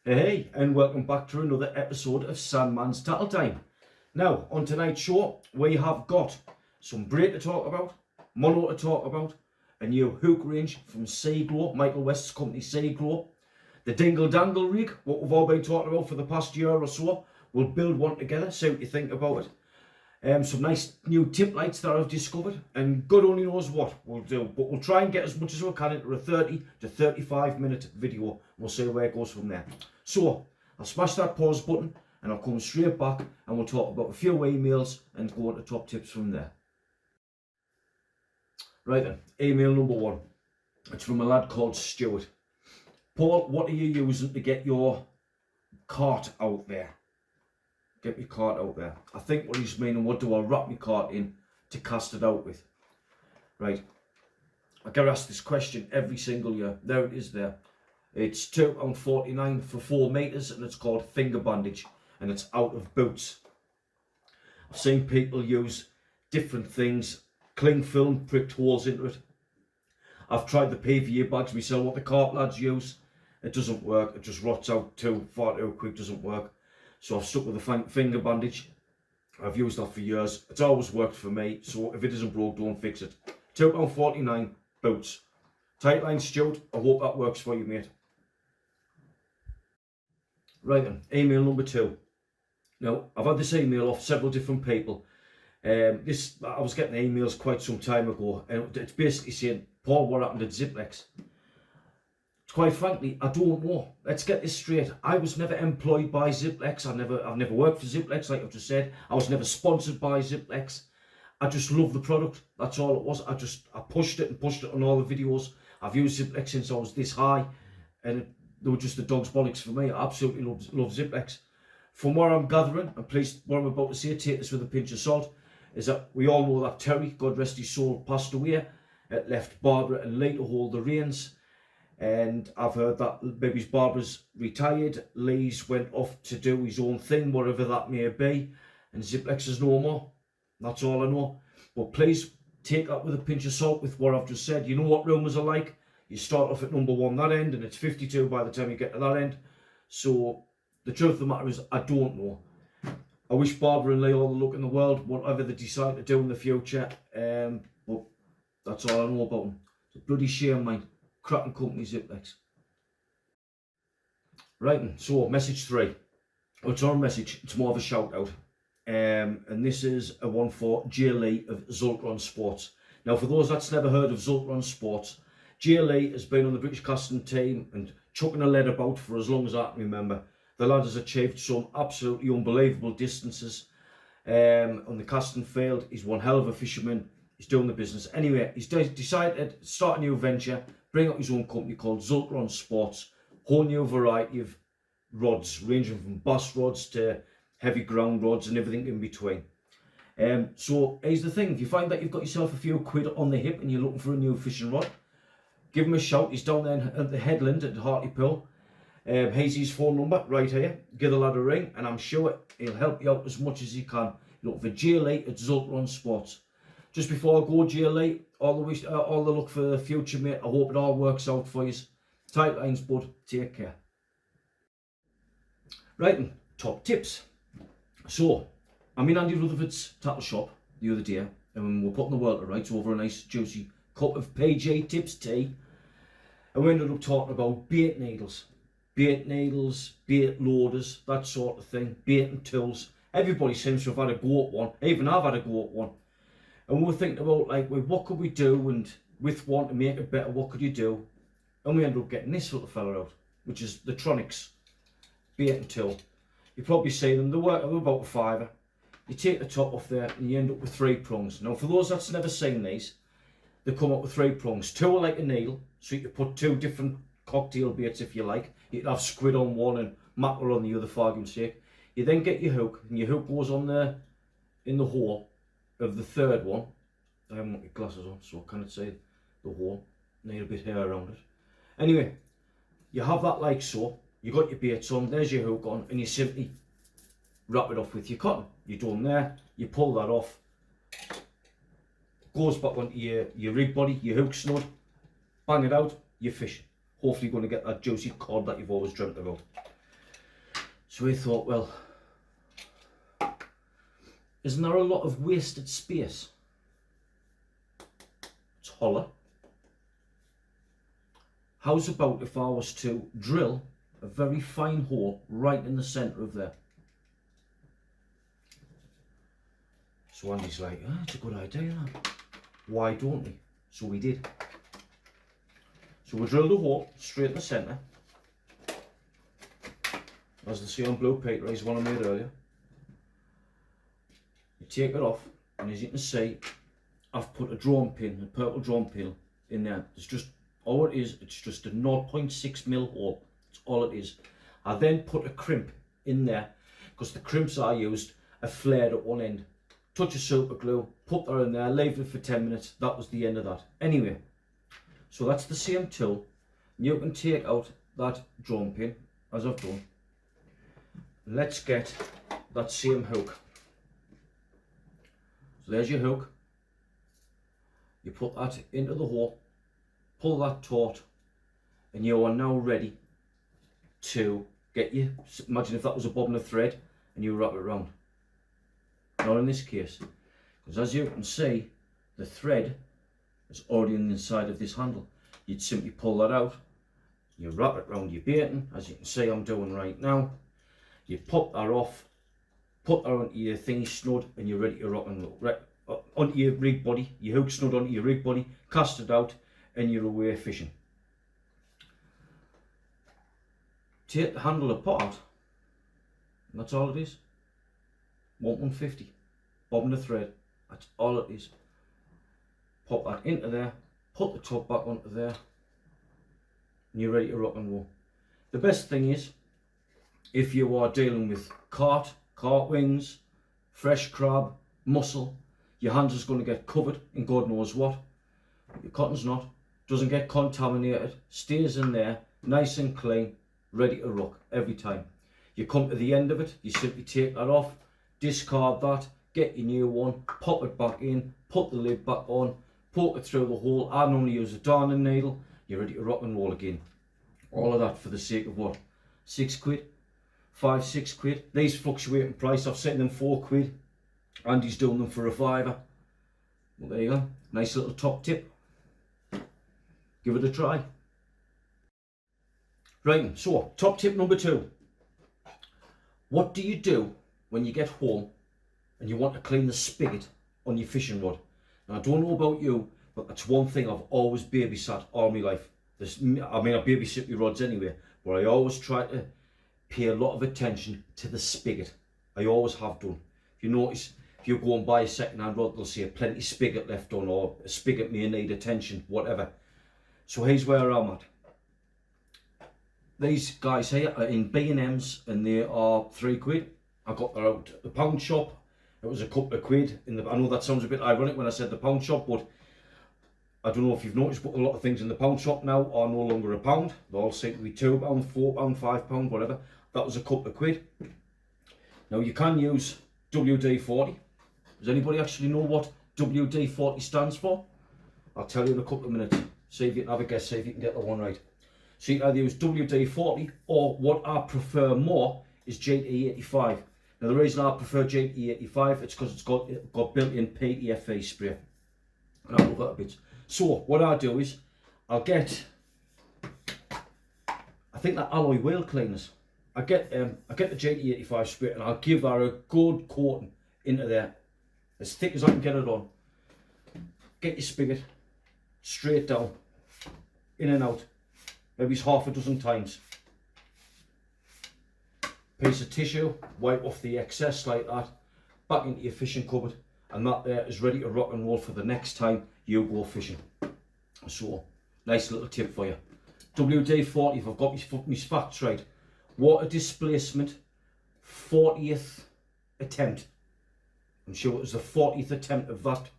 Hey, and welcome back to another episode of Sandman's Tattle Time. Now, on tonight's show, we have got some braid to talk about, mono to talk about, a new hook range from Sea-Glo, Michael West's company Sea-Glo, the Dingle Dangle Rig, what we've all been talking about for the past year or so. We'll build one together, see what you think about it. Some nice new tip lights that I've discovered, and God only knows what we'll do, but we'll try and get as much as we can into a 30 to 35 minute video. We'll see where it goes from there. So I'll smash that pause button and I'll come straight back and we'll talk about a few emails and go on to top tips from there. Right then, email number one. It's from a lad called Stuart. Paul, what are you using to get your cart out there? Get my cart out there. I think what he's meaning, what do I wrap my cart in to cast it out with? Right. I get asked this question every single year. There it is there. It's £2.49 for 4 metres and it's called finger bandage and it's out of boots. I've seen people use different things, cling film, pricked holes into it. I've tried the PVA bags myself, what the cart lads use. It doesn't work, it just rots out far too quick, doesn't work. So I've stuck with the finger bandage. I've used that for years. It's always worked for me. So if it isn't broke, don't fix it. £2.49 boots. Tight line, Stuart. I hope that works for you, mate. Right then, email number two. Now, I've had this email off several different people. I was getting emails quite some time ago, and it's basically saying, Paul, what happened at Ziplex? Quite frankly, I don't know. Let's get this straight. I was never employed by Ziplex. I've never worked for Ziplex, like I've just said. I was never sponsored by Ziplex. I just love the product. That's all it was. I pushed it on all the videos. I've used Ziplex since I was this high, and they were just the dog's bollocks for me. I absolutely love Ziplex. From what I'm gathering, and please, what I'm about to say, take this with a pinch of salt, is that we all know that Terry, God rest his soul, passed away. It left Barbara and Lee to hold the reins. And I've heard that baby's Barbara's retired, Lee's went off to do his own thing, whatever that may be, and Ziplex is no more. That's all I know. But please take that with a pinch of salt with what I've just said. You know what rumours are like. You start off at number one that end and it's 52 by the time you get to that end. So the truth of the matter is I don't know. I wish Barbara and Lee all the luck in the world, whatever they decide to do in the future. But that's all I know about them. It's a bloody shame, mate. Cracking company Ziplex. Right, so message 3. Oh, it's not a message, it's more of a shout out. And this is a one for Jay Lee of Zoltron Sports. Now, for those that's never heard of Zoltron Sports, Jay Lee has been on the British casting team and chucking a lead about for as long as I can remember. The lad has achieved some absolutely unbelievable distances on the casting field. He's one hell of a fisherman. He's doing the business. Anyway, he's decided to start a new venture, bring up his own company called Zoltron Sports. Whole new variety of rods, ranging from bass rods to heavy ground rods and everything in between. So here's the thing, if you find that you've got yourself a few quid on the hip and you're looking for a new fishing rod, give him a shout. He's down there at the headland at Hartlepool. Here's his phone number right here. Give the lad a ring and I'm sure he'll help you out as much as he can. Look for Jay Lee at Zoltron Sports. Just before I go, Jay Lee, all the luck for the future, mate. I hope it all works out for you. Tight lines, bud. Take care. Right then, top tips. So, I'm in Andy Rutherford's tattle shop the other day, and we're putting the world to rights over a nice juicy cup of PJ Tips tea. And we ended up talking about bait needles, bait loaders, that sort of thing, baiting tools. Everybody seems to have had a go at one. Even I've had a go at one. And we were thinking about, like, well, what could we do, and with one to make it better, what could you do? And we ended up getting this little fella out, which is the Tronics baiting tool. You probably see them, they're about a £5. You take the top off there and you end up with 3 prongs. Now, for those that's never seen these, they come up with 3 prongs. 2 are like a needle, so you can put 2 different cocktail baits if you like. You can have squid on one and mackerel on the other, for argument's sake. You then get your hook, and your hook goes on there in the hole of the 3rd one. I haven't got my glasses on, so I can't see the hole. Need a bit of hair around it. Anyway, you have that like so. You got your baits on, there's your hook on, and you simply wrap it off with your cotton. You're done there, you pull that off, goes back onto your rig body, your hook snud, bang it out, you're fishing. Hopefully you're going to get that juicy cod that you've always dreamt about. So we thought, well, isn't there a lot of wasted space? It's hollow. How's about if I was to drill a very fine hole right in the centre of there? So Andy's like, oh, it's a good idea, that. Why don't we? So we did. So we drilled a hole straight in the centre. As the see on blue paper is one I made earlier. You take it off, and as you can see, I've put a drawn pin, a purple drawn pin in there. It's just, all it is, it's just a 0.6mm hole. That's all it is. I then put a crimp in there, because the crimps I used are flared at one end. Touch of super glue, put that in there, leave it for 10 minutes. That was the end of that. Anyway, so that's the same tool. You can take out that drawn pin, as I've done. Let's get that same hook. So there's your hook. You put that into the hole, pull that taut, and you are now ready to get your, imagine if that was a bobbin of thread and you wrap it around. Not in this case, because as you can see, the thread is already inside of this handle. You'd simply pull that out, you wrap it around your baiting, as you can see I'm doing right now. You pop that off, put that onto your thingy snud, and you're ready to rock and roll. Right, onto your rig body, your hook snud onto your rig body, cast it out, and you're away fishing. Take the handle apart, and that's all it is. 150, bobbin of thread, that's all it is. Pop that into there, put the top back onto there, and you're ready to rock and roll. The best thing is, if you are dealing with carp wings, fresh crab, mussel, your hands is going to get covered in God knows what. Your cotton's not, doesn't get contaminated, stays in there, nice and clean, ready to rock every time. You come to the end of it, you simply take that off, discard that, get your new one, pop it back in, put the lid back on, poke it through the hole. I normally use a darning needle. You're ready to rock and roll again. All of that for the sake of what? 6 quid? 5, 6 quid? These fluctuate in price. I've seen them 4 quid. Andy's doing them for a £5. Well, there you go. Nice little top tip. Give it a try. Right, so top tip number 2. What do you do when you get home and you want to clean the spigot on your fishing rod? Now, I don't know about you, but that's one thing I've always babysat all my life. I babysit my rods anyway, but I always try to pay a lot of attention to the spigot. I always have done. If you notice, if you go and buy a second-hand rod, they'll say plenty spigot left on, or a spigot may need attention, whatever. So here's where I'm at. These guys here are in B&M's and they are 3 quid. I got them out at the pound shop. It was a couple of quid. I know that sounds a bit ironic when I said the pound shop, but I don't know if you've noticed, but a lot of things in the pound shop now are no longer a pound. They all seem to be £2, £4, £5, whatever. That was a couple of quid. Now you can use WD-40. Does anybody actually know what WD-40 stands for? I'll tell you in a couple of minutes. See if you can have a guess, see if you can get the one right. So you can either use WD-40, or what I prefer more is GT85. Now the reason I prefer GT85, it's because it's got built-in PTFE spray. And I love that a bit. So what I do is, I'll get, I think that alloy wheel cleaners. I get the GT85 spray and I'll give that a good coating into there, as thick as I can get it on. Get your spigot straight down, in and out, maybe half a dozen times. Piece of tissue, wipe off the excess like that, back into your fishing cupboard, and that there is ready to rock and roll for the next time you go fishing. So, nice little tip for you. WD-40, if I've got my facts right. Water displacement, 40th attempt. I'm sure it was the 40th attempt of that,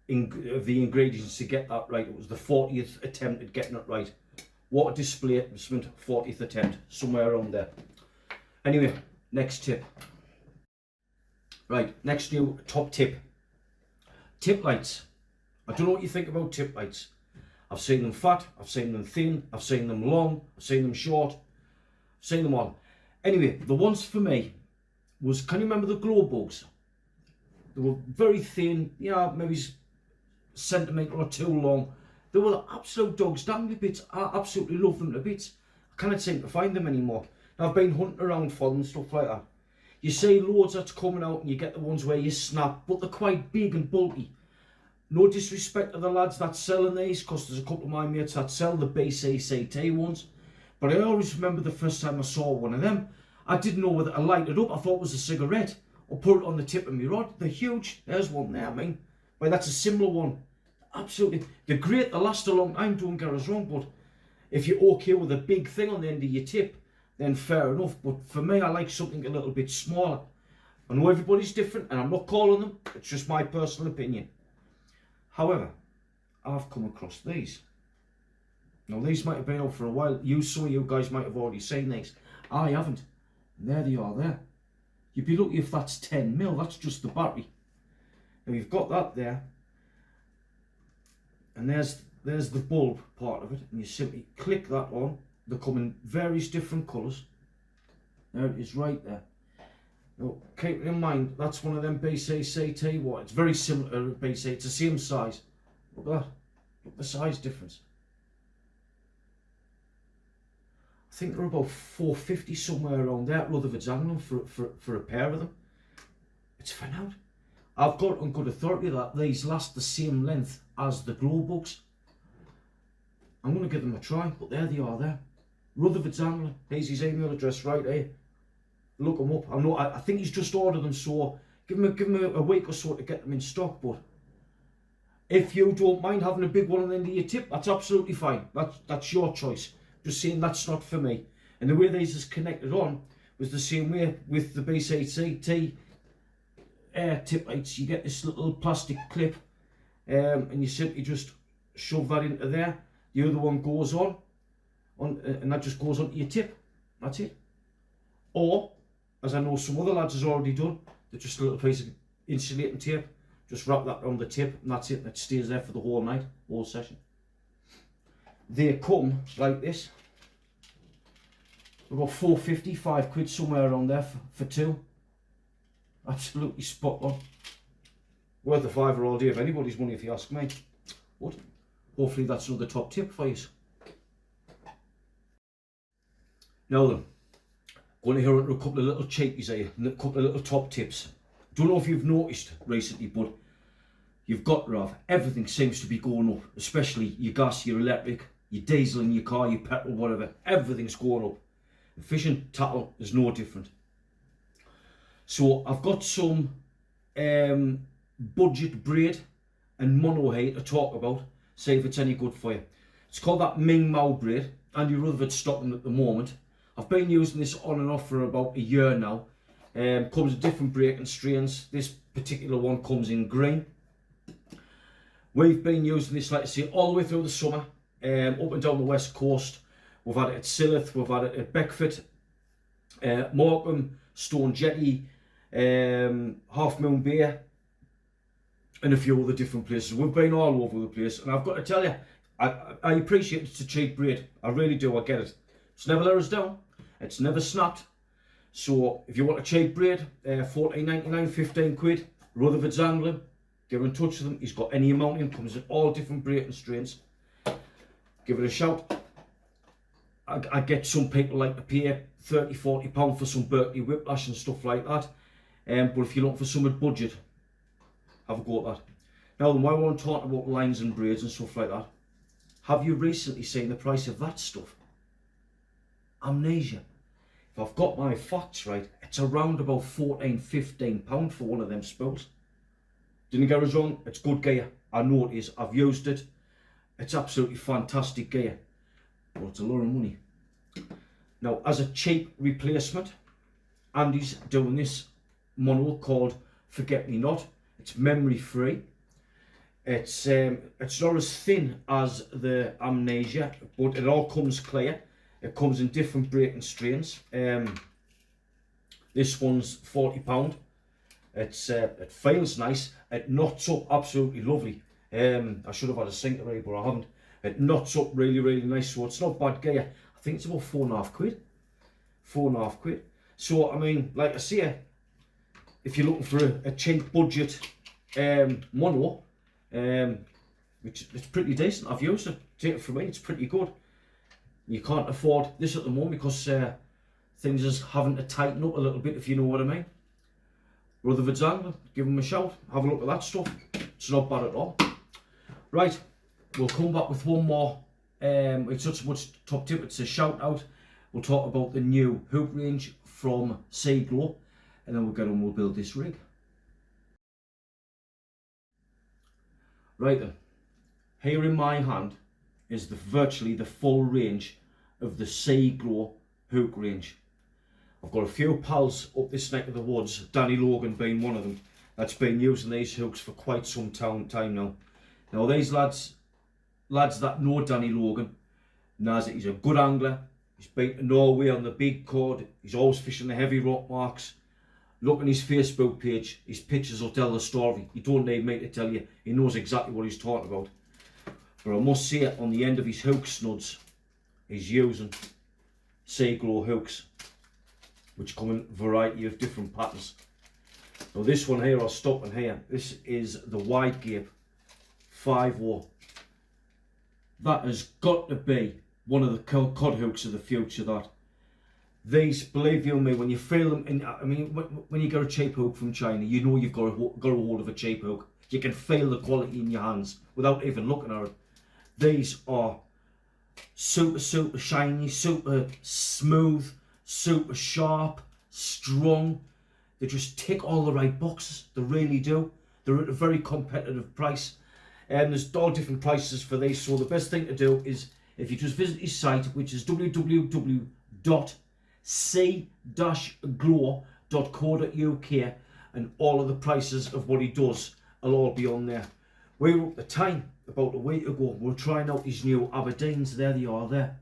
of the ingredients to get that right. It was the 40th attempt at getting it right. Water displacement, 40th attempt, somewhere around there. Anyway, next tip. Right, next new top tip. Tip lights. I don't know what you think about tip lights. I've seen them fat, I've seen them thin, I've seen them long, I've seen them short, I've seen them all. Anyway, the ones for me was, can you remember the glow bugs? They were very thin, you know, maybe a centimetre or two long. They were the absolute dog's dangly bits. I absolutely love them to bits. I cannot seem to find them anymore. I've been hunting around for them and stuff like that. You see loads that's coming out and you get the ones where you snap, but they're quite big and bulky. No disrespect to the lads that's selling these, because there's a couple of my mates that sell the BCCT ones. But I always remember the first time I saw one of them, I didn't know whether to light it up. I thought it was a cigarette, or put it on the tip of my rod. They're huge. There's one there, I mean. Well, that's a similar one. Absolutely. They're great, they last a long time, don't get us wrong, but if you're okay with a big thing on the end of your tip, then fair enough. But for me, I like something a little bit smaller. I know everybody's different, and I'm not calling them. It's just my personal opinion. However, I've come across these. Now, these might have been out for a while. Some of you guys might have already seen these. I haven't. And there they are there. You'd be lucky if that's 10mm. That's just the battery. Now, you've got that there. And there's the bulb part of it. And you simply click that on. They come in various different colours. There it is right there. Now, keep in mind, that's one of them BCCT ones. It's very similar to BC. It's the same size. Look at that. Look at the size difference. I think they're about $4.50 somewhere around there at Rutherford's Angling for a pair of them. It's fine out. I've got on good authority that these last the same length as the glow bugs. I'm going to give them a try, but there they are there. Rutherford's Angling. Here's his email address right here. Look them up. I think he's just ordered them, so give him a week or so to get them in stock. But if you don't mind having a big one on the end of your tip, that's absolutely fine. That's your choice. Just saying that's not for me. And the way these is connected on was the same way with the BCCT tip lights. You get this little plastic clip, and you simply just shove that into there. The other one goes on, and that just goes onto your tip. That's it. Or, as I know some other lads has already done, they're just a little piece of insulating tape. Just wrap that around the tip, and that's it. And it stays there for the whole night, whole session. They come like this. About £4.50, £5 somewhere around there for two. Absolutely spot on. Worth a fiver all day if anybody's money, if you ask me. But hopefully that's another top tip for you. Now then, going to hear a couple of little cheapies here, a couple of little top tips. Don't know if you've noticed recently, but you've got to have, everything seems to be going up, especially your gas, your electric, your diesel in your car, your petrol, whatever. Everything's going up. Fishing tackle is no different. So I've got some budget braid and mono here to talk about, see if it's any good for you. It's called that Ming Mao braid. Andy Rutherford's stocking at the moment. I've been using this on and off for about a year now. Comes in different breaking strains. This particular one comes in green. We've been using this, like I say, all the way through the summer, up and down the west coast. We've had it at Sillith, we've had it at Beckford, Morecambe, Stone Jetty, Half Moon Bay, and a few other different places. We've been all over the place, and I've got to tell you, I appreciate it's a cheap braid. I really do, I get it. It's never let us down. It's never snapped. So if you want a cheap braid, £14.99, £15, Rutherford's Angling, get in touch with him. He's got any amount in, comes in all different braiding strains. Give it a shout. I get some people like to pay £30, £40 for some Berkeley Whiplash and stuff like that. But if you're looking for some at budget, have a go at that. Now then, while we're talking about lines and braids and stuff like that, have you recently seen the price of that stuff? Amnesia. If I've got my facts right, it's around about £14, £15 for one of them spools. Didn't get us wrong, it's good gear. I know it is. I've used it. It's absolutely fantastic gear. But it's a lot of money. Now, as a cheap replacement, Andy's doing this mono called Forget Me Not. It's memory free. It's not as thin as the Amnesia, but it all comes clear. It comes in different breaking strains. This one's £40. It feels nice. It knots up absolutely lovely. I should have had a sinker ready, but I haven't. It knots up really, really nice, so it's not bad gear. I think it's about £4.5. £4.5. So I mean, like I say, if you're looking for a cheap budget mono, which it's pretty decent. I've used it. Take it from me, it's pretty good. You can't afford this at the moment because things is having to tighten up a little bit, if you know what I mean. Rutherford's Angler, give them a shout. Have a look at that stuff. It's not bad at all. Right, we'll come back with one more. It's not so much top tip, it's a shout out. We'll talk about the new hook range from Sea-Glo, and then we'll get on, we'll build this rig. Right then, here in my hand is virtually the full range of the Sea-Glo hook range. I've got a few pals up this neck of the woods, Danny Logan being one of them, that's been using these hooks for quite some time now. Now these lads that know Danny Logan, knows that he's a good angler. He's been to Norway on the big cod. He's always fishing the heavy rock marks. Look on his Facebook page. His pictures will tell the story. You don't need me to tell you. He knows exactly what he's talking about. But I must say, on the end of his hook snuds, he's using Sea-Glo hooks, which come in a variety of different patterns. Now this one here, I'll stop in here. This is the wide gape 5-0. That has got to be one of the cod hooks of the future. That these, believe you me, when you feel them, and I mean, when you get a cheap hook from China, you know you've got a hold of a cheap hook. You can feel the quality in your hands without even looking at it. These are super shiny, super smooth, super sharp, strong. They just tick all the right boxes. They really do. They're at a very competitive price. And there's all different prices for these, so the best thing to do is if you just visit his site, which is www.sea-glo.co.uk, and all of the prices of what he does will all be on there. We were up the time about a week ago. We were trying out his new Aberdeens. There they are there.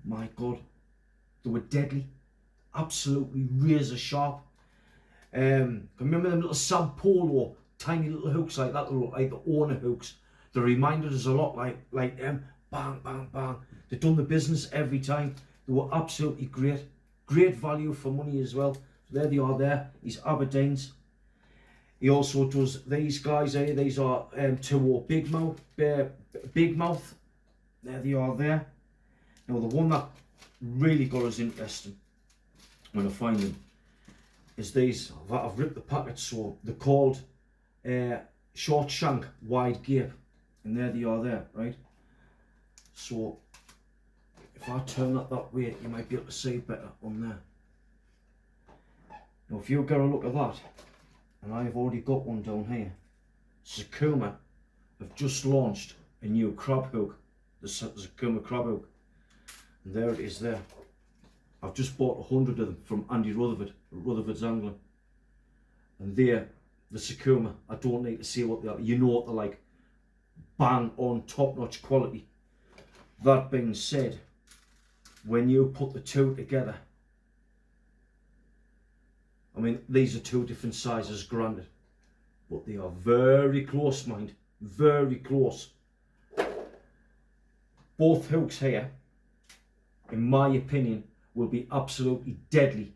My God, they were deadly, absolutely razor sharp. Remember them little Sam Polo tiny little hooks like that, like the owner hooks? They reminded us a lot like them. Bang, bang, bang. They've done the business every time. They were absolutely great. Great value for money as well. So there they are there, his Aberdeens. He also does these guys here. These are 2-0 big mouth. There they are there. Now the one that really got us interested when I find them is these. I've ripped the packets, so they're called short shank wide gape, and there they are there, right? So if I turn that way, you might be able to see better on there. Now if you get a look at that, and I've already got one down here, Sakuma have just launched a new crab hook, the Sakuma crab hook, and there it is there. I've just bought 100 of them from Andy Rutherford, Rutherford's Angling, and they're the Sakuma. I don't need to see what they are. You know what they're like. Bang on, top-notch quality. That being said, when you put the two together, I mean, these are two different sizes, granted, but they are very close, mind. Very close. Both hooks here, in my opinion, will be absolutely deadly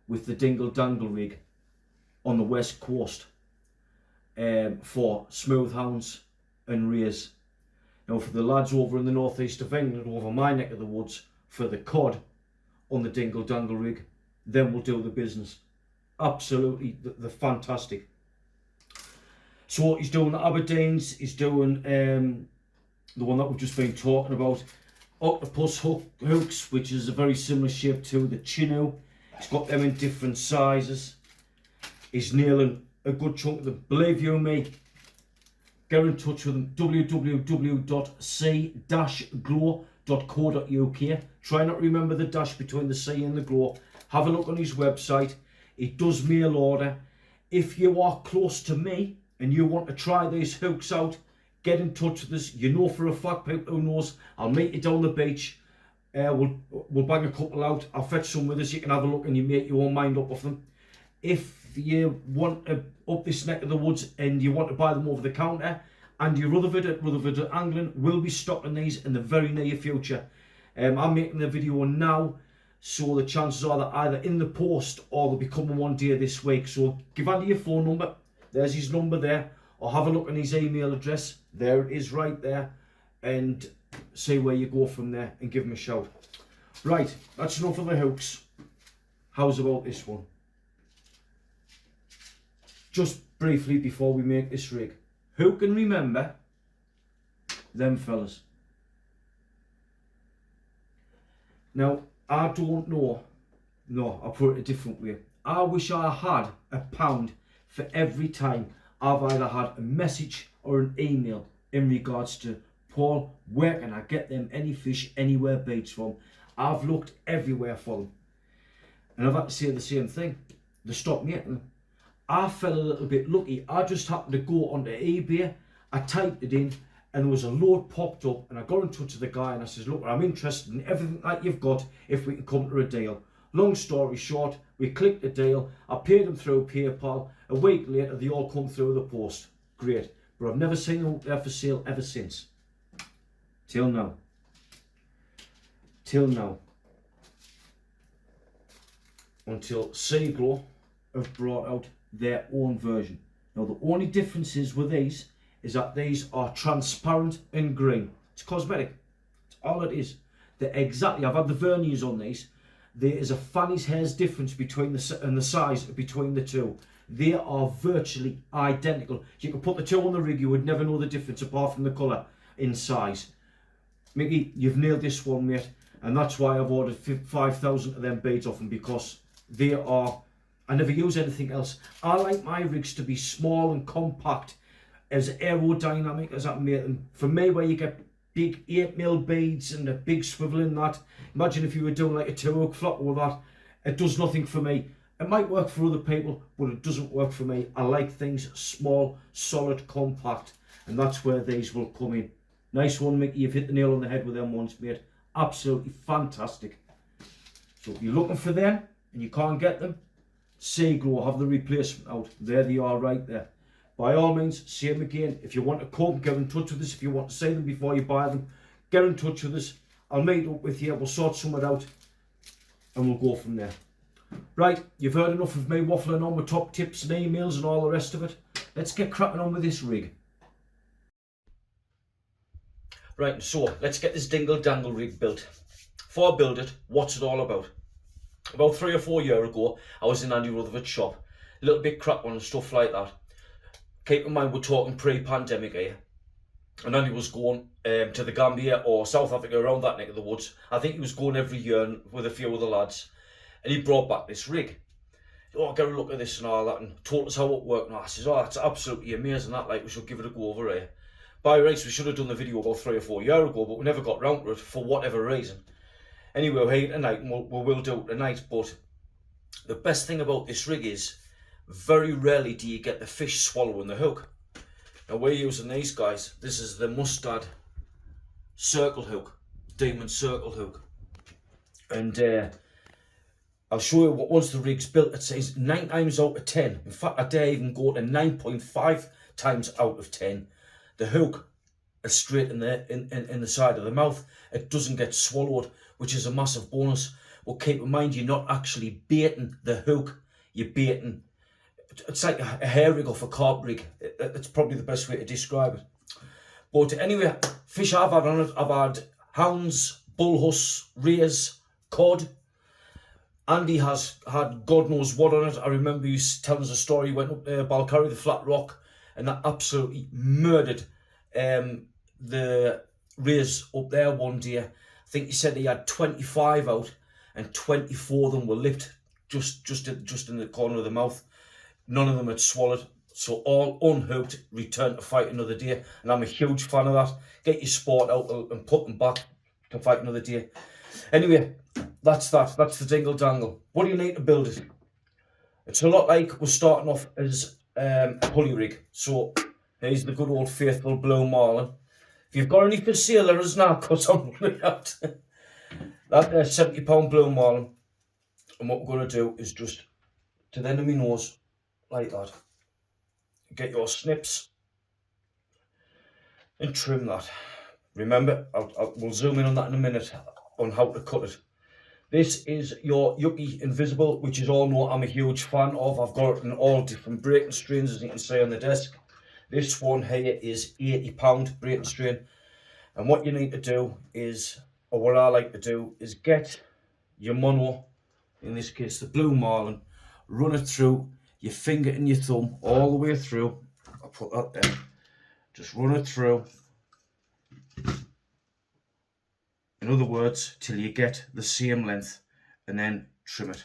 with the Dingle Dangle Rig on the west coast for smooth hounds and rays. Now for the lads over in the northeast of England, over my neck of the woods, for the cod on the Dingle Dangle Rig, then we'll do the business. Absolutely, they're fantastic. So he's doing the Aberdeens, he's doing the one that we've just been talking about, octopus hooks, which is a very similar shape to the Chinook. He's got them in different sizes. He's nailing a good chunk of them. Believe you me, get in touch with him. www.sea-glo.co.uk. Try not to remember the dash between the C and the Glo. Have a look on his website. He does mail order. If you are close to me and you want to try these hooks out, get in touch with us. You know for a fact, people who knows, I'll meet you down the beach. We'll bang a couple out. I'll fetch some with us. You can have a look and you make your own mind up of them. If you want to up this neck of the woods and you want to buy them over the counter, Andy Rutherford at Rutherford Angling will be stocking these in the very near future. I'm making the video now So the chances are that either in the post or they'll be coming one day this week. So give Andy your phone number. There's his number there. Or have a look on his email address. There it is right there. And see where you go from there and give him a shout. Right, that's enough of the hooks. How's about this one? Just briefly before we make this rig. Who can remember them fellas? Now, I don't know. No, I'll put it a different way. I wish I had £1 for every time I've either had a message or an email in regards to, Paul, where can I get them any fish anywhere baits from? I've looked everywhere for them. And I've had to say the same thing. They stopped me getting them. I fell a little bit lucky. I just happened to go onto eBay. I typed it in and there was a load popped up and I got in touch with the guy and I says, look, I'm interested in everything that you've got if we can come to a deal. Long story short, we clicked the deal. I paid them through PayPal. A week later, they all come through the post. Great. But I've never seen them there for sale ever since. Till now. Till now. Until Seagro have brought out their own version. Now the only difference is with these is that these are transparent and green. It's cosmetic. That's all it is. They're exactly, I've had the verniers on these. There is a fanny's hair's difference between the size between the two. They are virtually identical. You could put the two on the rig, you would never know the difference apart from the colour in size. Mickey, you've nailed this one, mate, and that's why I've ordered 5,000 of them beads off them, because they are, I never use anything else. I like my rigs to be small and compact, as aerodynamic as I can make them. For me, where you get big 8mm beads and a big swivel in that, imagine if you were doing like a 2-hook flop with that, it does nothing for me. It might work for other people, but it doesn't work for me. I like things small, solid, compact, and that's where these will come in. Nice one, Mickey. You've hit the nail on the head with them ones, mate. Absolutely fantastic. So if you're looking for them and you can't get them, Seagro have the replacement out. There they are right there. By all means, same again. If you want to come, get in touch with us. If you want to see them before you buy them, get in touch with us. I'll meet up with you. We'll sort something out and we'll go from there. Right, you've heard enough of me waffling on with top tips and emails and all the rest of it. Let's get cracking on with this rig. Right, so let's get this Dingle Dangle Rig built. Before I build it, what's it all about? About 3 or 4 years ago, I was in Andy Rutherford's shop. A little bit crap on and stuff like that. Keep in mind, we're talking pre-pandemic here. And Andy was going to the Gambia or South Africa, around that neck of the woods. I think he was going every year with a few of the lads. And he brought back this rig. Oh, get a look at this and all that, and told us how it worked. And I says, oh, that's absolutely amazing, that, like, we should give it a go over here. By rights, we should have done the video about 3 or 4 years ago, but we never got round to it for whatever reason. Anyway, we're here tonight, and we will do it tonight. But the best thing about this rig is, very rarely do you get the fish swallowing the hook. Now we're using these guys. This is the Mustad circle hook, Demon circle hook. And I'll show you what, once the rig's built, it says 9 times out of 10. In fact, I dare even go to 9.5 times out of 10. The hook is straight in the side of the mouth. It doesn't get swallowed, which is a massive bonus. But keep in mind, you're not actually baiting the hook. You're baiting. It's like a hair rig off a carp rig. It's probably the best way to describe it. But anyway, fish I've had on it, I've had hounds, bullhuss, rays, cod. Andy has had God knows what on it. I remember he was telling us a story. He went up to Balcarry, the flat rock, and that absolutely murdered the rays up there one day. I think he said he had 25 out, and 24 of them were lipped just in the corner of the mouth. None of them had swallowed. So all unhooked, return to fight another day. And I'm a huge fan of that. Get your sport out and put them back to fight another day. Anyway, that's that. That's the Dingle Dangle. What do you need to build it? It's a lot like we're starting off as a pulley rig. So here's the good old faithful blue marlin. If you've got any for sale, there is now, because I'm running out. That there's £70 blue marlin. And what we're going to do is just to the end of my nose, like that. Get your snips and trim that. Remember, we'll zoom in on that in a minute on how to cut it. This is your Yuki Invisible, which is all know I'm a huge fan of. I've got it in all different breaking strains, as you can see on the desk. This one here is £80 breaking strain. And what you need to do is, or what I like to do, is get your mono, in this case the blue marlin, run it through your finger and your thumb all the way through. I'll put that there. Just run it through. In other words, till you get the same length, and then trim it.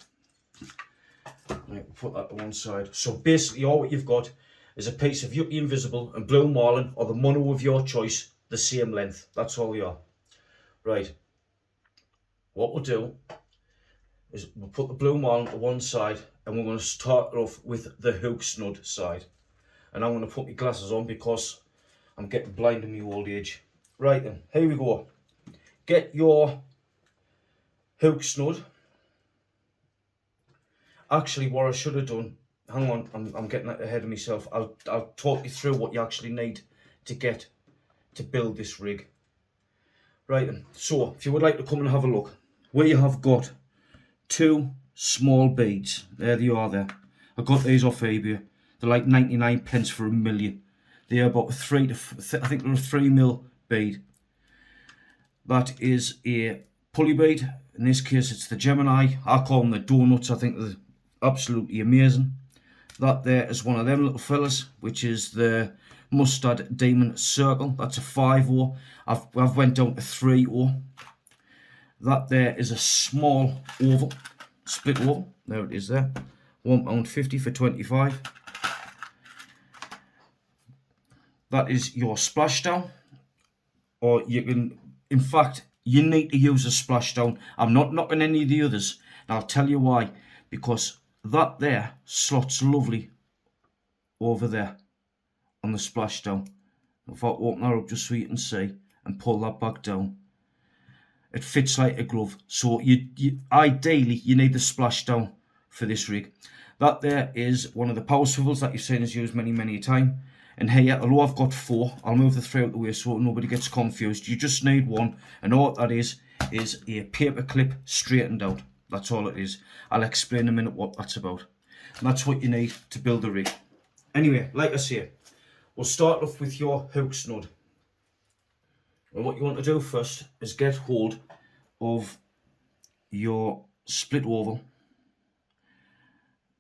Right, put that to one side. So basically all what you've got is a piece of Yuki Invisible and blue marlin, or the mono of your choice, the same length. That's all you are. Right. What we'll do is we'll put the blue marlin to one side, and we're going to start off with the hook snood side. And I'm going to put my glasses on because I'm getting blind in my old age. Right then, here we go. Get your hook snood. Actually, what I should have done, hang on, I'm getting ahead of myself. I'll talk you through what you actually need to build this rig. Right then, so if you would like to come and have a look, where you have got 2 small beads, there they are there. I got these off eBay. They're like 99 pence for a million. They're about I think they're a 3mm bead. That is a pulley bead. In this case, it's the Gemini. I call them the donuts. I think they're absolutely amazing. That there is one of them little fellas, which is the Mustard Diamond Circle. That's a 5/0. I've went down to 3/0. That there is a small oval, split oval. There it is there. £1.50 for 25. That is your splashdown. Or you can, in fact, you need to use a splashdown. I'm not knocking any of the others. And I'll tell you why. Because that there slots lovely over there on the splashdown. If I open that up just so you can see and pull that back down, it fits like a glove. So ideally you need the splashdown for this rig. That there is one of the power swivels that you've seen us use many a time. And here, although I've got 4, I'll move the 3 out the way so nobody gets confused. You just need 1, and all that is a paper clip straightened out. That's all it is. I'll explain in a minute what that's about. And that's what you need to build the rig. Anyway, like I say, we'll start off with your hook snood. And what you want to do first is get hold of your split oval,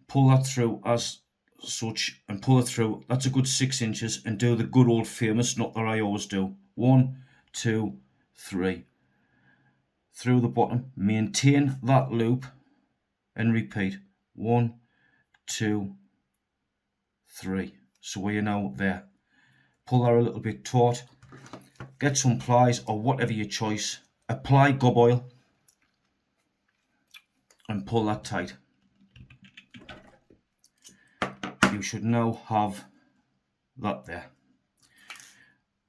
pull that through as such, and pull it through. That's a good 6 inches, and do the good old famous knot that I always do. 1, 2, 3. Through the bottom, maintain that loop, and repeat. 1, 2, 3. So we are now there. Pull that a little bit taut. Get some pliers or whatever your choice. Apply gob oil and pull that tight. You should now have that there.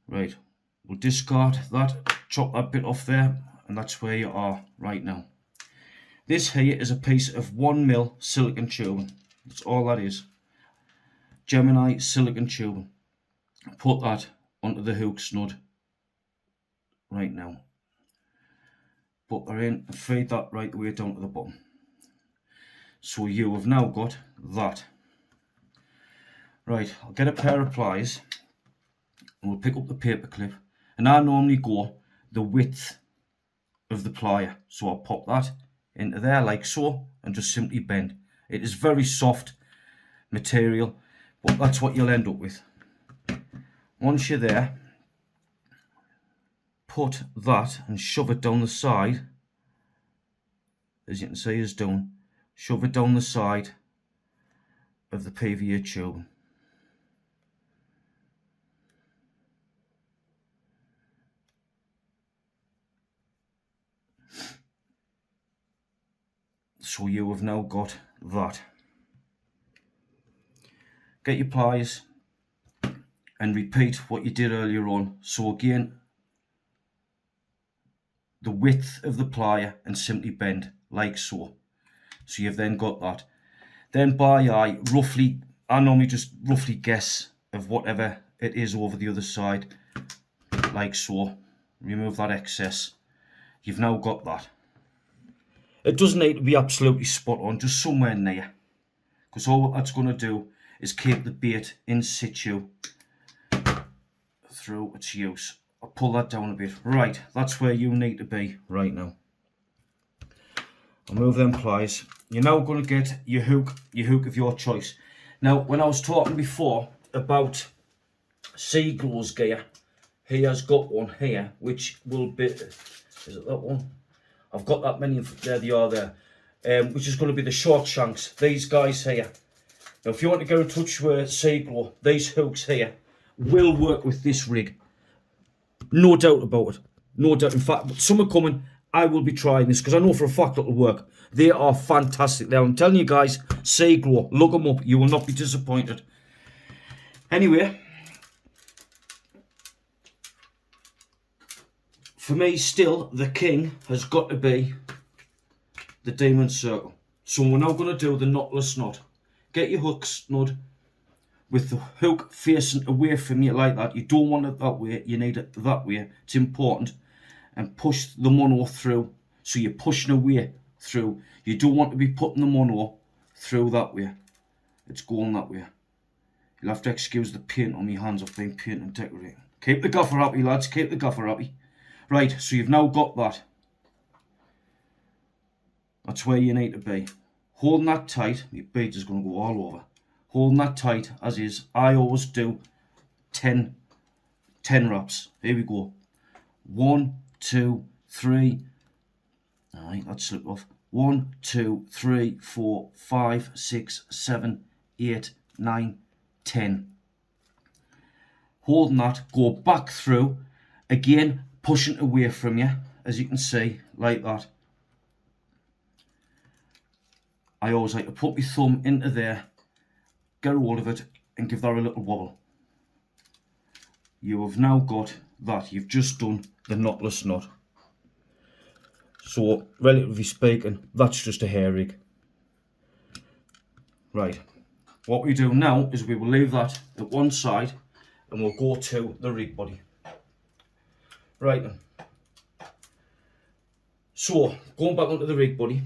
Right, we'll discard that, chop that bit off there, and that's where you are right now. This here is a piece of 1mm silicone tubing. That's all that is. Gemini silicone tubing. Put that onto the hook snood right now. Put that in and feed that right the way down to the bottom. So you have now got that. Right, I'll get a pair of pliers and we'll pick up the paper clip, and I normally go the width of the plier, so I'll pop that into there like so and just simply bend. It is very soft material, but that's what you'll end up with. Once you're there, put that and shove it down the side, as you can see is doing. Shove it down the side of the PVA tube. So you have now got that. Get your pliers and repeat what you did earlier on. So again, the width of the plier and simply bend like so. So you've then got that. Then by eye, roughly, I normally just roughly guess of whatever it is over the other side, like so. Remove that excess. You've now got that. It doesn't need to be absolutely spot on, just somewhere near. Because all that's going to do is keep the bait in situ through its use. I'll pull that down a bit. Right, that's where you need to be right now. I'll move them pliers. You're now going to get your hook of your choice. Now, when I was talking before about Seaglo's gear, he has got one here, which will be, is it that one? I've got that many, there they are there, which is going to be the short shanks, these guys here. Now, if you want to get in touch with Sea-Glo, these hooks here will work with this rig. No doubt about it. No doubt. In fact, some are coming. I will be trying this because I know for a fact it'll work. They are fantastic. Now, I'm telling you guys, Sea-Glo, look them up. You will not be disappointed. Anyway, for me, still, the king has got to be the diamond circle. So we're now going to do the knotless knot. Get your hook snug with the hook facing away from you like that. You don't want it that way. You need it that way. It's important. And push the mono through. So you're pushing away through. You don't want to be putting the mono through that way. It's going that way. You'll have to excuse the paint on my hands. I've been painting and decorating. Keep the gaffer happy, lads. Keep the gaffer happy. Right, so you've now got that. That's where you need to be. Holding that tight. Your bead is going to go all over. Holding that tight as is. I always do 10 wraps. Here we go. 1, 2, 3. Alright, that slipped off. 1, 2, 3, 4, 5, 6, 7, 8, 9, 10. Holding that, go back through. Again, pushing away from you, as you can see, like that. I always like to put my thumb into there, get a hold of it, and give that a little wobble. You have now got that. You've just done the knotless knot. So, relatively speaking, that's just a hair rig. Right. What we do now is we will leave that at one side and we'll go to the rig body. Right then. So, going back onto the rig body,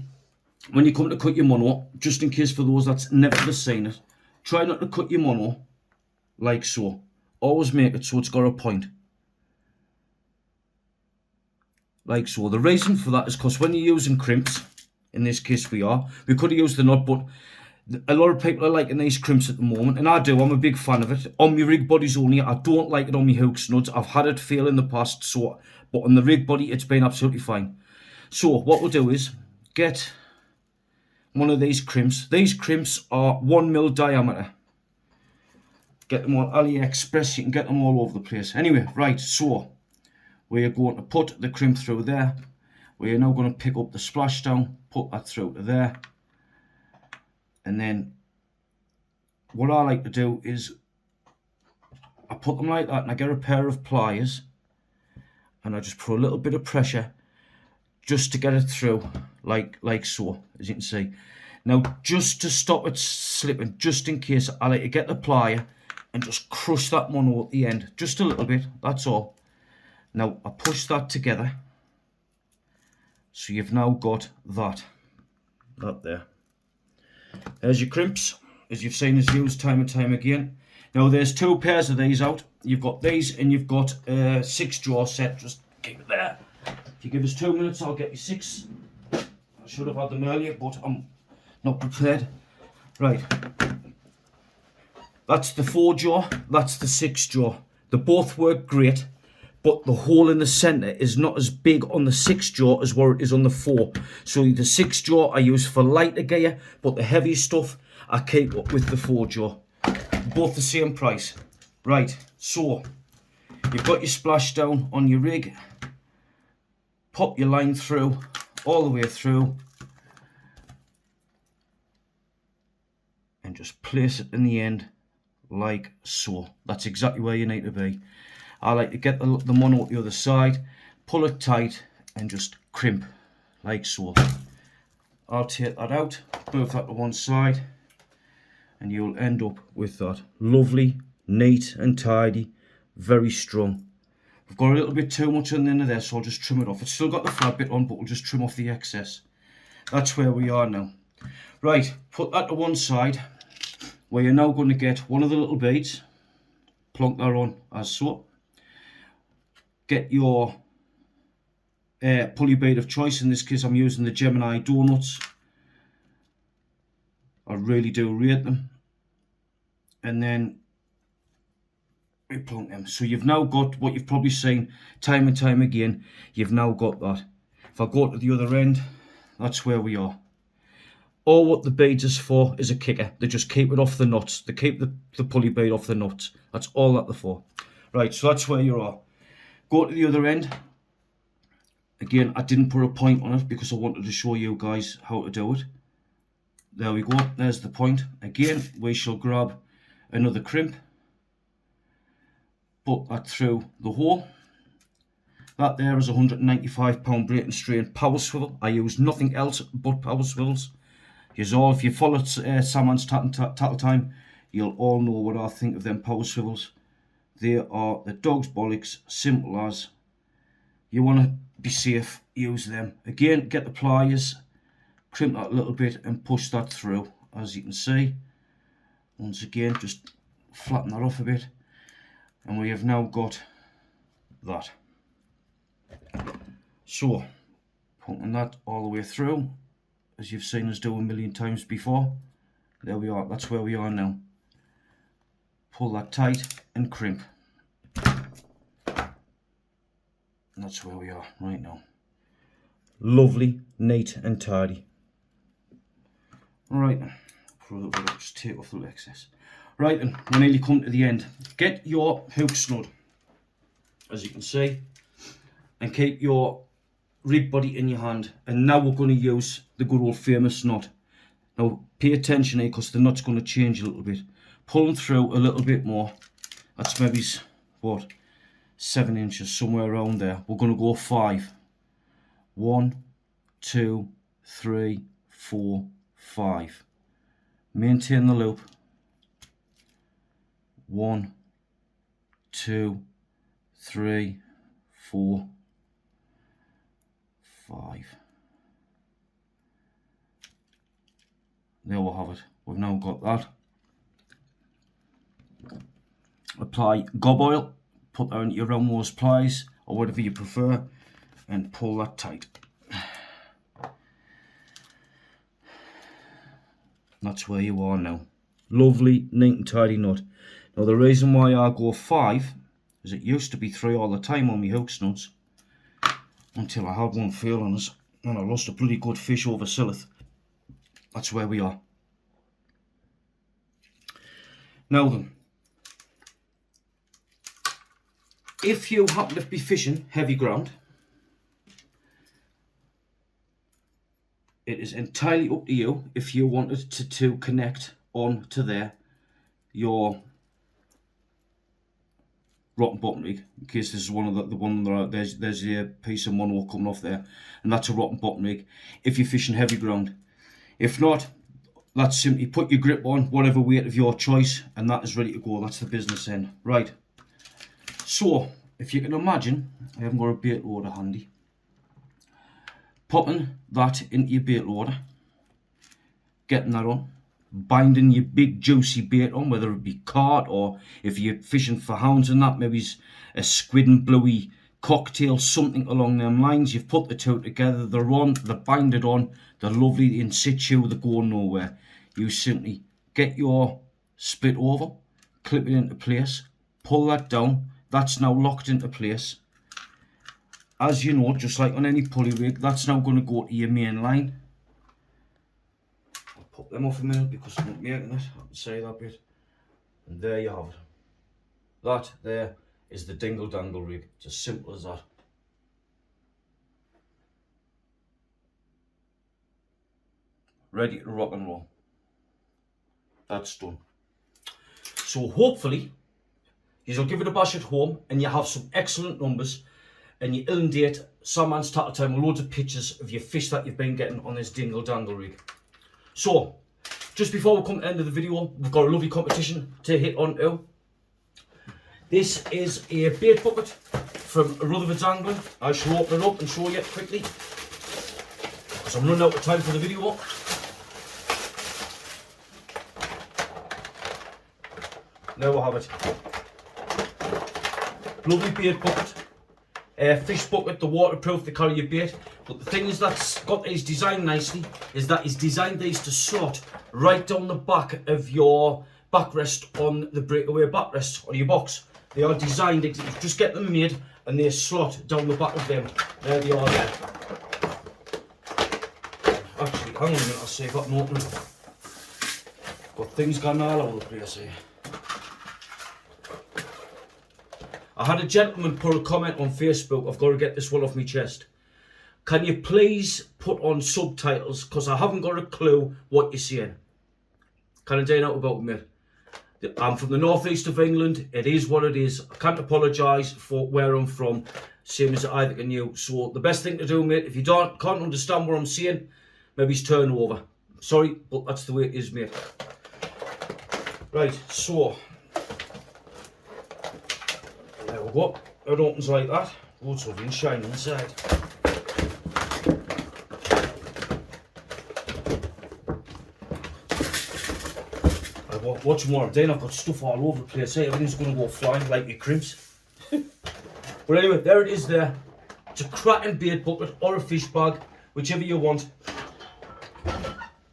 when you come to cut your mono, just in case for those that's never seen it, try not to cut your mono like so. Always make it so it's got a point. Like so. The reason for that is because when you're using crimps, in this case we could have used the knot, but a lot of people are liking these crimps at the moment, and I do. I'm a big fan of it. On my rig bodies only. I don't like it on my hook snuds. I've had it fail in the past, but on the rig body it's been absolutely fine. So what we'll do is get one of these crimps. These crimps are 1mm diameter. Get them on AliExpress. You can get them all over the place. Anyway, right, so we're going to put the crimp through there. We're now going to pick up the splashdown, put that through to there. And then what I like to do is I put them like that and I get a pair of pliers and I just put a little bit of pressure just to get it through like so, as you can see. Now, just to stop it slipping, just in case, I like to get the plier and just crush that mono at the end, just a little bit, that's all. Now, I push that together, so you've now got that there. There's your crimps, as you've seen us use time and time again. Now, there's 2 pairs of these out. You've got these and you've got a 6-jaw set. Just keep it there. If you give us 2 minutes, I'll get you 6. I should have had them earlier, but I'm not prepared. Right. That's the 4-jaw, that's the 6-jaw. They both work great, but the hole in the centre is not as big on the 6-jaw as what it is on the 4. So the 6-jaw I use for lighter gear, but the heavy stuff I keep up with the 4-jaw. Both the same price. Right, so you've got your splashdown on your rig. Pop your line through, all the way through. And just place it in the end like so. That's exactly where you need to be. I like to get the mono at the other side, pull it tight and just crimp like so. I'll take that out, move that to one side, and you'll end up with that lovely, neat and tidy, very strong. I've got a little bit too much on the end of there, so I'll just trim it off. It's still got the flat bit on, but we'll just trim off the excess. that's where we are now. Right, put that to one side, where you're now going to get one of the little beads, plonk that on as so. Get your pulley bead of choice. In this case I'm using the Gemini Donuts. I really do rate them. And then we plonk them. So you've now got what you've probably seen time and time again. You've now got that. If I go to the other end, that's where we are. All what the beads is for is a kicker. They just keep it off the nuts. They keep the pulley bead off the nuts. That's all that they're for. Right, so that's where you are. Go to the other end. Again, I didn't put a point on it because I wanted to show you guys how to do it. There we go, there's the point. Again, we shall grab another crimp, put that through the hole. That there is a 195 pound brake and strain power swivel. I use nothing else but power swivels. If you followed Sandmans Tattle Time, you'll all know what I think of them power swivels. They are the dog's bollocks, simple as. You want to be safe, use them. Again, get the pliers, crimp that a little bit and push that through. As you can see, once again, just flatten that off a bit. And we have now got that. So, putting that all the way through, as you've seen us do a million times before. There we are, that's where we are now. Pull that tight and crimp. And that's where we are right now. Lovely, neat and tidy. Alright then, just take off the excess. Right then, we're nearly come to the end. Get your hook snug, as you can see, and keep your rig body in your hand. And now we're going to use the good old famous knot. Now pay attention here because the knot's going to change a little bit. Pull them through a little bit more. That's maybe, what, 7 inches, somewhere around there. We're going to go 5. 1, 2, 3, 4, 5. Maintain the loop. 1, 2, 3, 4, 5. There we have it. We've now got that. Apply gob oil. Put that into your round nose plies or whatever you prefer and pull that tight. That's where you are now. Lovely, neat and tidy knot. Now the reason why I go 5 is it used to be 3 all the time on my hook snuds until I had one fail on us and I lost a bloody good fish over Silith. That's where we are. Now then, if you happen to be fishing heavy ground, it is entirely up to you if you wanted to connect on to there your rotten bottom rig. In case this is one of the one that there's a piece of mono coming off there, and that's a rotten bottom rig. If you're fishing heavy ground, if not, that's simply put your grip on whatever weight of your choice, and that is ready to go. That's the business end, right? So, if you can imagine, I haven't got a bait loader handy. Popping that into your bait loader, getting that on, binding your big juicy bait on, whether it be carp or if you're fishing for hounds and that, maybe a squid and bluey cocktail, something along them lines. You've put the two together, they're on, they're binded on, they're lovely in situ, they're going nowhere. You simply get your split over, clip it into place, pull that down. That's now locked into place. As you know, just like on any pulley rig, that's now going to go to your main line. I'll put them off a minute because I'm not making it. I can say that bit. And there you have it. That there is the Dingle Dangle Rig. It's as simple as that. Ready to rock and roll. That's done. So hopefully you'll give it a bash at home and you have some excellent numbers and you inundate Sandmans Tattle Time with loads of pictures of your fish that you've been getting on this Dingle Dangle Rig. So, just before we come to the end of the video, we've got a lovely competition to hit onto. This is a bait bucket from Rutherford's Angling. I shall open it up and show you quickly. because I'm running out of time for the video. There we have it. Lovely bait bucket. Fish bucket, the waterproof, they carry your bait. But the thing is that's got these designed nicely is that it's designed these to slot right down the back of your backrest on the breakaway backrest on your box. They are designed, you just get them made and they slot down the back of them. There they are there. Actually, hang on a minute, I'll see if I can open it. Got things going all over the place here. I had a gentleman put a comment on Facebook, I've got to get this one off my chest. Can you please put on subtitles, because I haven't got a clue what you're saying. Can I do that about me? I'm from the northeast of England, it is what it is. I can't apologise for where I'm from, same as either can you. So the best thing to do, mate, if you can't understand what I'm saying, maybe it's turn over. Sorry, but that's the way it is, mate. Right, so there we go. It opens like that. Oh, it's lovely and shiny inside. Watch more of I've got stuff all over the place. Hey, everything's going to go flying like your crimps. But anyway, there it is there. It's a cracking bait bucket or a fish bag, whichever you want.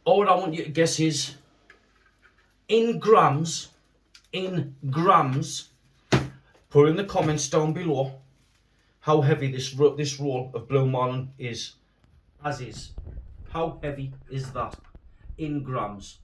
All I want you to guess is, in grams, put in the comments down below how heavy this roll of blue marlin is. As is. How heavy is that in grams?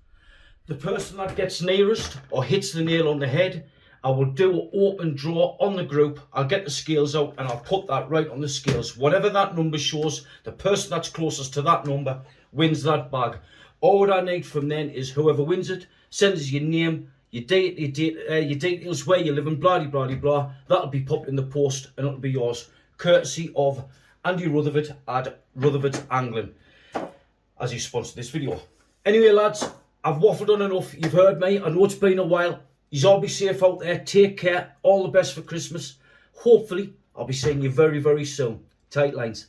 The person that gets nearest or hits the nail on the head, I will do an open draw on the group. I'll get the scales out and I'll put that right on the scales. Whatever that number shows, the person that's closest to that number wins that bag. All I need from then is whoever wins it sends us your name, your details, where you live, and blah blah blah blah. That'll be popped in the post and it'll be yours, courtesy of Andy Rutherford at Rutherford's Angling, as he sponsored this video. Anyway, lads, I've waffled on enough. You've heard me. I know it's been a while. You all be safe out there. Take care. All the best for Christmas. Hopefully, I'll be seeing you very, very soon. Tight lines.